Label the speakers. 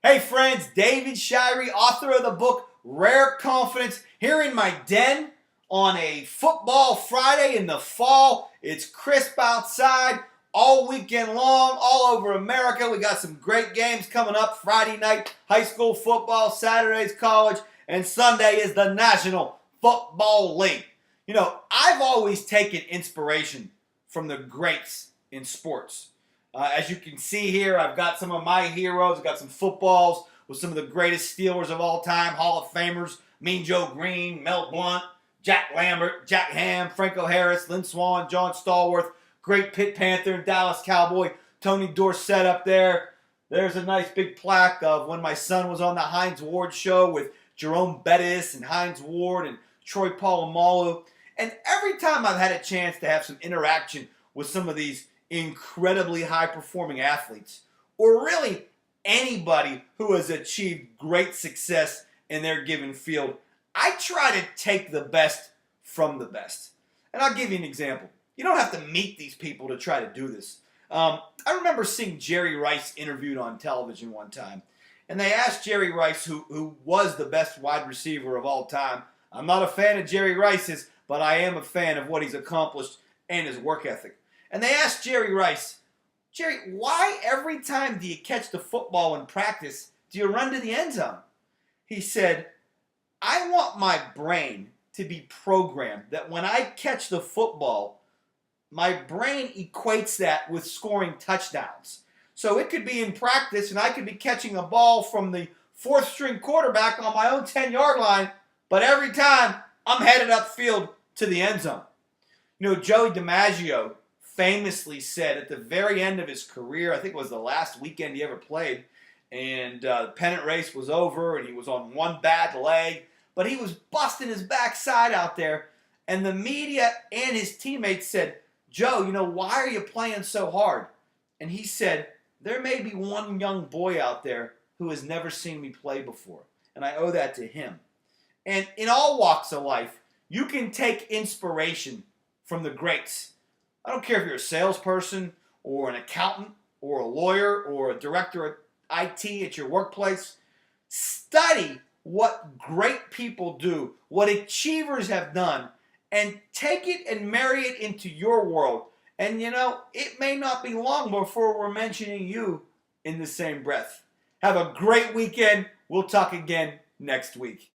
Speaker 1: Hey friends, David Shirey, author of the book Rare Confidence, here in my den on a football Friday in the fall. It's crisp outside all weekend long, all over America. We got some great games coming up. Friday night, high school football, Saturday's college, and Sunday is the National Football League. You know, I've always taken inspiration from the greats in sports. As you can see here, I've got some of my heroes. I've got some footballs with some of the greatest Steelers of all time, Hall of Famers, Mean Joe Green, Mel Blount, Jack Lambert, Jack Ham, Franco Harris, Lynn Swann, John Stallworth, great Pitt Panther and Dallas Cowboy, Tony Dorsett up there. There's a nice big plaque of when my son was on the Hines Ward show with Jerome Bettis and Hines Ward and Troy Polamalu. And every time I've had a chance to have some interaction with some of these incredibly high-performing athletes, or really anybody who has achieved great success in their given field, I try to take the best from the best. And I'll give you an example. You don't have to meet these people to try to do this. I remember seeing Jerry Rice interviewed on television one time, and they asked Jerry Rice, who was the best wide receiver of all time. I'm not a fan of Jerry Rice's, but I am a fan of what he's accomplished and his work ethic. And they asked Jerry Rice, Jerry, why every time do you catch the football in practice, do you run to the end zone? He said, I want my brain to be programmed that when I catch the football, my brain equates that with scoring touchdowns. So it could be in practice and I could be catching a ball from the fourth string quarterback on my own 10-yard line, but every time I'm headed upfield to the end zone. You know, Joey DiMaggio famously said at the very end of his career, I think it was the last weekend he ever played, and the pennant race was over and he was on one bad leg, but he was busting his backside out there, and the media and his teammates said, Joe, you know, why are you playing so hard? And he said, there may be one young boy out there who has never seen me play before, and I owe that to him. And in all walks of life, you can take inspiration from the greats. I don't care if you're a salesperson or an accountant or a lawyer or a director of IT at your workplace. Study what great people do, what achievers have done, and take it and marry it into your world. And you know, it may not be long before we're mentioning you in the same breath. Have a great weekend. We'll talk again next week.